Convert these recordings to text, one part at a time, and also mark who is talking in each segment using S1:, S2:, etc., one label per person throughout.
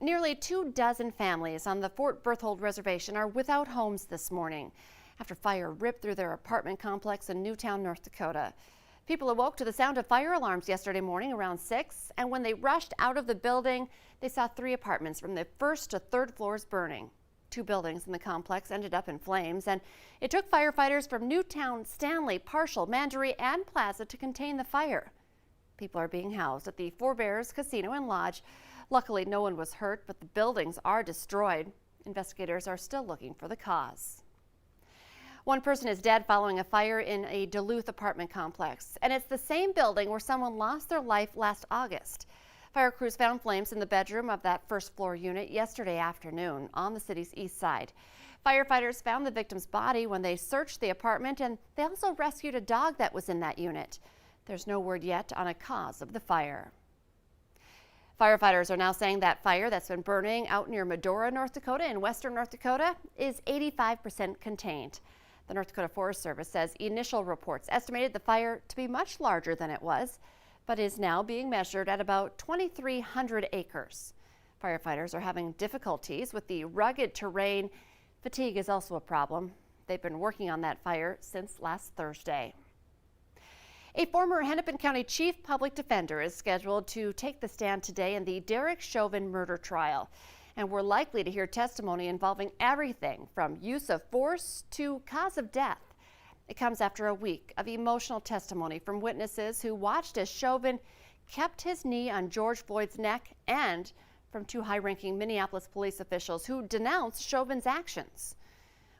S1: Nearly 24 families on the Fort Berthold Reservation are without homes this morning after fire ripped through their apartment complex in Newtown, North Dakota. People awoke to the sound of fire alarms yesterday morning around 6, and when they rushed out of the building, they saw 3 apartments from the 1st to 3rd floors burning. 2 buildings in the complex ended up in flames, and it took firefighters from Newtown, Stanley, Parshall, Mandaree, and Plaza to contain the fire. People are being housed at the Four Bears Casino and Lodge. Luckily, no one was hurt, but the buildings are destroyed. Investigators are still looking for the cause. One person is dead following a fire in a Duluth apartment complex, and it's the same building where someone lost their life last August. Fire crews found flames in the bedroom of that first floor unit yesterday afternoon on the city's east side. Firefighters found the victim's body when they searched the apartment, and they also rescued a dog that was in that unit. There's no word yet on a cause of the fire. Firefighters are now saying that fire that's been burning out near Medora, North Dakota in western North Dakota is 85% contained. The North Dakota Forest Service says initial reports estimated the fire to be much larger than it was, but is now being measured at about 2,300 acres. Firefighters are having difficulties with the rugged terrain. Fatigue is also a problem. They've been working on that fire since last Thursday. A former Hennepin County Chief Public Defender is scheduled to take the stand today in the Derek Chauvin murder trial. And we're likely to hear testimony involving everything from use of force to cause of death. It comes after a week of emotional testimony from witnesses who watched as Chauvin kept his knee on George Floyd's neck, and from 2 high-ranking Minneapolis police officials who denounced Chauvin's actions.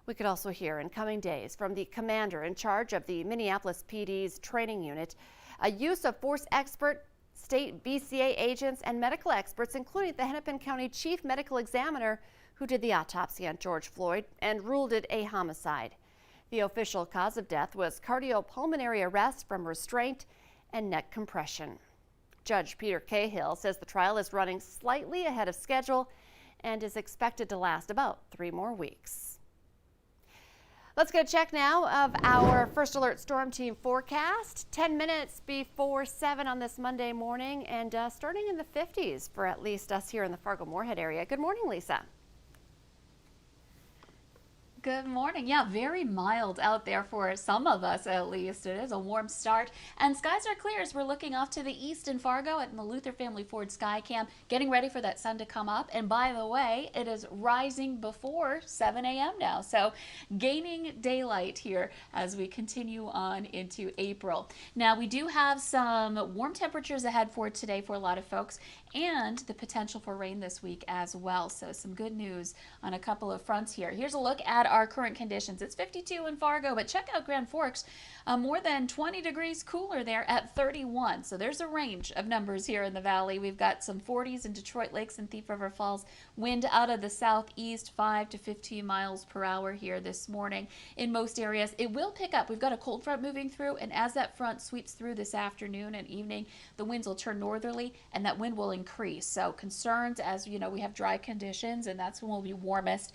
S1: We could also hear in coming days from the commander in charge of the Minneapolis PD's training unit, a use of force expert, state BCA agents, and medical experts, including the Hennepin County Chief Medical Examiner who did the autopsy on George Floyd and ruled it a homicide. The official cause of death was cardiopulmonary arrest from restraint and neck compression. Judge Peter Cahill says the trial is running slightly ahead of schedule and is expected to last about 3 more weeks. Let's get a check now of our First Alert Storm Team forecast. 10 minutes before 7 on this Monday morning, and starting in the 50s for at least us here in the Fargo-Moorhead area. Good morning, Lisa.
S2: Good morning. Yeah, very mild out there for some of us, at least. It is a warm start, and skies are clear as we're looking off to the east in Fargo at the Luther Family Ford Skycam, getting ready for that sun to come up. And by the way, it is rising before 7 a.m. now, so gaining daylight here as we continue on into April. Now, we do have some warm temperatures ahead for today for a lot of folks, and the potential for rain this week as well. So some good news on a couple of fronts here. Here's a look at our current conditions. It's 52 in Fargo, but check out Grand Forks, more than 20 degrees cooler there at 31. So there's a range of numbers here in the valley. We've got some 40s in Detroit Lakes and Thief River Falls. Wind out of the southeast, 5 to 15 miles per hour here this morning in most areas. It will pick up. We've got a cold front moving through, and as that front sweeps through this afternoon and evening, the winds will turn northerly, and that wind will increase. So concerns, as you know, we have dry conditions, and that's when we'll be warmest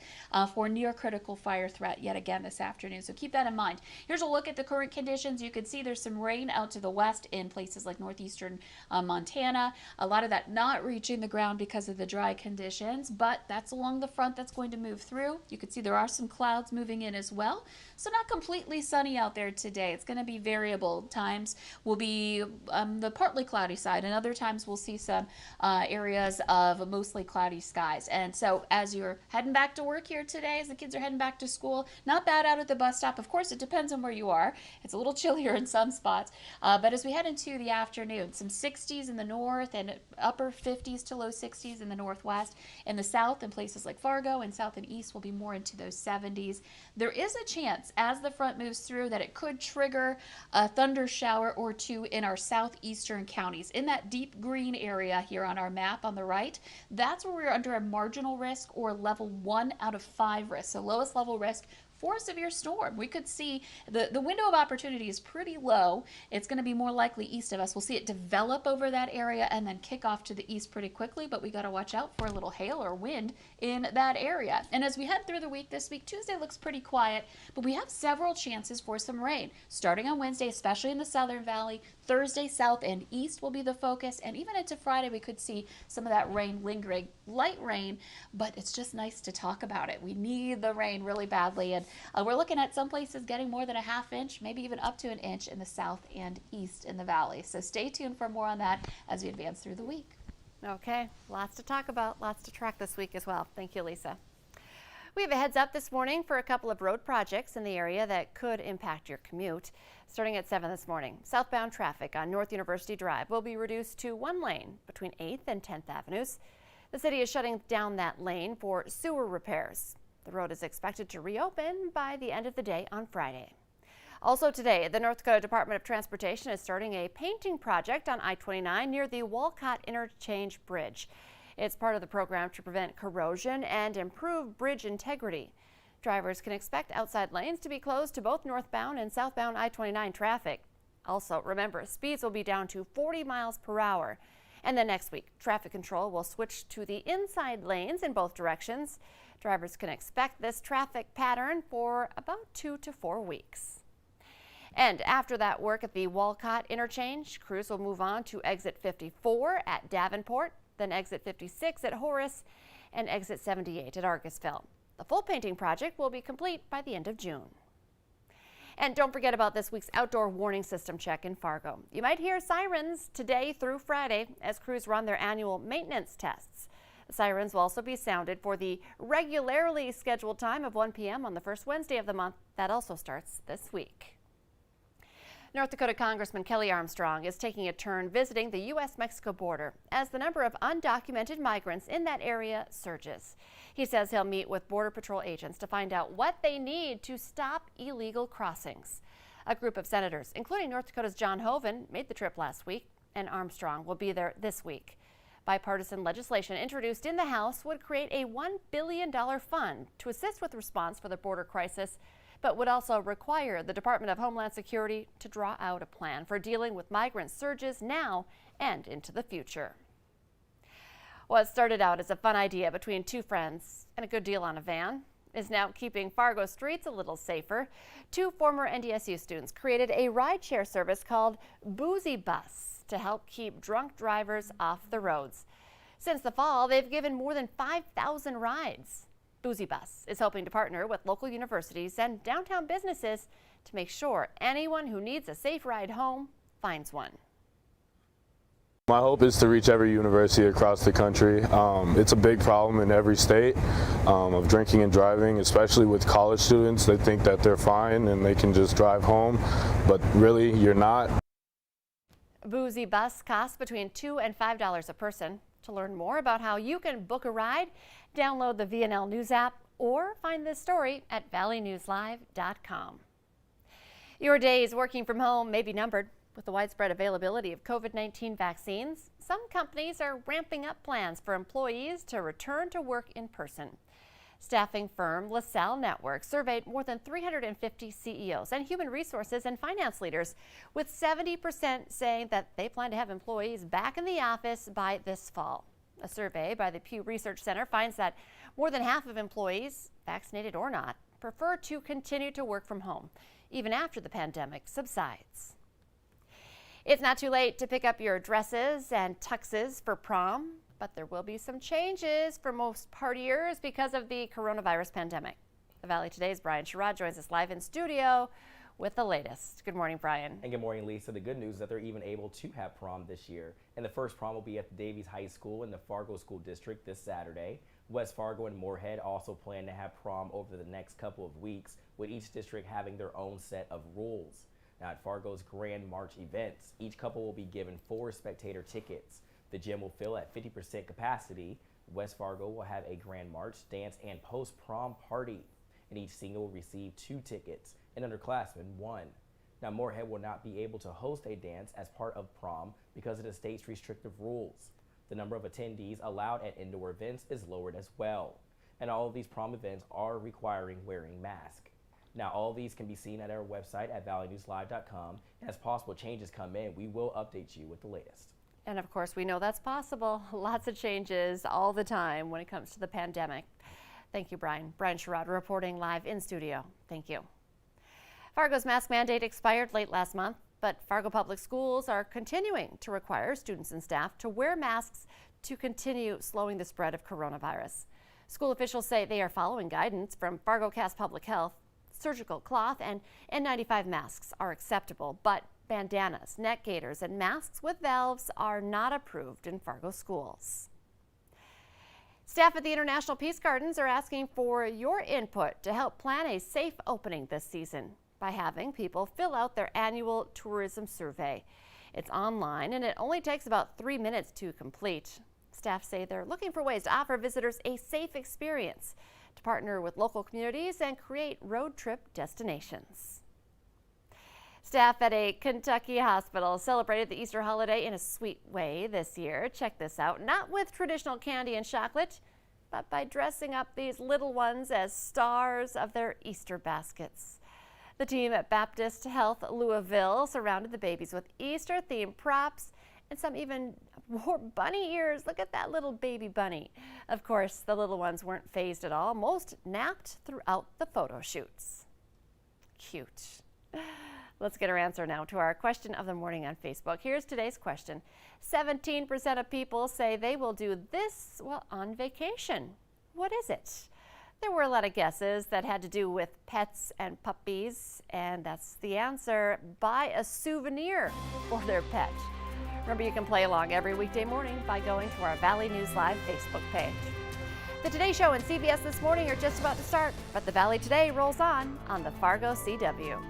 S2: for near critical fire threat yet again this afternoon. So keep that in mind. Here's a look at the current conditions. You can see there's some rain out to the west in places like northeastern Montana. A lot of that not reaching the ground because of the dry conditions, but that's along the front that's going to move through. You can see there are some clouds moving in as well. So not completely sunny out there today. It's going to be variable. Times will be the partly cloudy side, and other times we'll see some areas of mostly cloudy skies. And so as you're heading back to work here today, as the kids are heading back to school, not bad out at the bus stop. Of course, it depends on where you are. It's a little chillier in some spots, but as we head into the afternoon, some 60s in the north and upper 50s to low 60s in the northwest. In the south, in places like Fargo and south and east, will be more into those 70s. There is a chance as the front moves through that it could trigger a thunder shower or 2 in our southeastern counties. In that deep green area here on our map on the right, that's where we're under a marginal risk or level 1 out of 5 risk. So lowest level risk for a severe storm. We could see the window of opportunity is pretty low. It's going to be more likely east of us. We'll see it develop over that area and then kick off to the east pretty quickly, but we got to watch out for a little hail or wind in that area. And as we head through the week this week, Tuesday looks pretty quiet, but we have several chances for some rain starting on Wednesday, especially in the Southern Valley. Thursday, south and east will be the focus, and even into Friday we could see some of that rain lingering. Light rain, but it's just nice to talk about it. We need the rain really badly, and we're looking at some places getting more than a ½ inch, maybe even up to an inch in the south and east in the valley. So stay tuned for more on that as we advance through the week.
S1: Okay, lots to talk about, lots to track this week as well. Thank you, Lisa. We have a heads up this morning for a couple of road projects in the area that could impact your commute. Starting at 7 this morning, southbound traffic on North University Drive will be reduced to one lane between 8th and 10th Avenues. The city is shutting down that lane for sewer repairs. The road is expected to reopen by the end of the day on Friday. Also today, the North Dakota Department of Transportation is starting a painting project on I-29 near the Walcott Interchange Bridge. It's part of the program to prevent corrosion and improve bridge integrity. Drivers can expect outside lanes to be closed to both northbound and southbound I-29 traffic. Also, remember, speeds will be down to 40 miles per hour. And then next week, traffic control will switch to the inside lanes in both directions. Drivers can expect this traffic pattern for about 2 to 4 weeks. And after that work at the Walcott Interchange, crews will move on to exit 54 at Davenport, then exit 56 at Horace, and exit 78 at Argusville. The full painting project will be complete by the end of June. And don't forget about this week's outdoor warning system check in Fargo. You might hear sirens today through Friday as crews run their annual maintenance tests. The sirens will also be sounded for the regularly scheduled time of 1 p.m. on the first Wednesday of the month. That also starts this week. North Dakota Congressman Kelly Armstrong is taking a turn visiting the U.S.-Mexico border as the number of undocumented migrants in that area surges. He says he'll meet with Border Patrol agents to find out what they need to stop illegal crossings. A group of senators, including North Dakota's John Hoeven, made the trip last week, and Armstrong will be there this week. Bipartisan legislation introduced in the House would create a $1 billion fund to assist with response for the border crisis, but would also require the Department of Homeland Security to draw out a plan for dealing with migrant surges now and into the future. What started out as a fun idea between two friends and a good deal on a van is now keeping Fargo streets a little safer. Two former NDSU students created a rideshare service called Boozy Bus to help keep drunk drivers off the roads. Since the fall, they've given more than 5,000 rides. Boozy Bus is hoping to partner with local universities and downtown businesses to make sure anyone who needs a safe ride home finds one.
S3: My hope is to reach every university across the country. It's a big problem in every state of drinking and driving, especially with college students. They think that they're fine and they can just drive home, but really you're not.
S1: Boozy Bus costs between $2 and $5 a person. To learn more about how you can book a ride, download the VNL News app or find this story at valleynewslive.com. Your days working from home may be numbered. With the widespread availability of COVID-19 vaccines, some companies are ramping up plans for employees to return to work in person. Staffing firm LaSalle Network surveyed more than 350 CEOs and human resources and finance leaders, with 70% saying that they plan to have employees back in the office by this fall. A survey by the Pew Research Center finds that more than half of employees, vaccinated or not, prefer to continue to work from home, even after the pandemic subsides. It's not too late to pick up your dresses and tuxes for prom, but there will be some changes for most partiers because of the coronavirus pandemic. The Valley Today's Brian Sherrod joins us live in studio with the latest. Good morning, Brian.
S4: And good morning, Lisa. The good news is that they're even able to have prom this year. And the first prom will be at the Davies High School in the Fargo School District this Saturday. West Fargo and Moorhead also plan to have prom over the next couple of weeks, with each district having their own set of rules. Now, at Fargo's Grand March events, each couple will be given 4 spectator tickets. The gym will fill at 50% capacity. West Fargo will have a Grand March, dance, and post-prom party. And each single will receive 2 tickets, and underclassmen 1. Now, Moorhead will not be able to host a dance as part of prom because of the state's restrictive rules. The number of attendees allowed at indoor events is lowered as well. And all of these prom events are requiring wearing masks. Now, all these can be seen at our website at valleynewslive.com. And as possible changes come in, we will update you with the latest.
S1: And of course, we know that's possible. Lots of changes all the time when it comes to the pandemic. Thank you, Brian. Brian Sherrod reporting live in studio. Thank you. Fargo's mask mandate expired late last month, but Fargo Public Schools are continuing to require students and staff to wear masks to continue slowing the spread of coronavirus. School officials say they are following guidance from Fargo Cast Public Health. Surgical cloth and N95 masks are acceptable, but bandanas, neck gaiters, and masks with valves are not approved in Fargo schools. Staff at the International Peace Gardens are asking for your input to help plan a safe opening this season by having people fill out their annual tourism survey. It's online and it only takes about 3 minutes to complete. Staff say they're looking for ways to offer visitors a safe experience, to partner with local communities and create road trip destinations. Staff at a Kentucky hospital celebrated the Easter holiday in a sweet way this year. Check this out, not with traditional candy and chocolate, but by dressing up these little ones as stars of their Easter baskets. The team at Baptist Health Louisville surrounded the babies with Easter-themed props and some even wore bunny ears. Look at that little baby bunny. Of course, the little ones weren't fazed at all. Most napped throughout the photo shoots. Cute. Let's get our answer now to our question of the morning on Facebook. Here's today's question. 17% of people say they will do this while on vacation. What is it? There were a lot of guesses that had to do with pets and puppies, and that's the answer: buy a souvenir for their pet. Remember, you can play along every weekday morning by going to our Valley News Live Facebook page. The Today Show and CBS This Morning are just about to start, but the Valley Today rolls on the Fargo CW.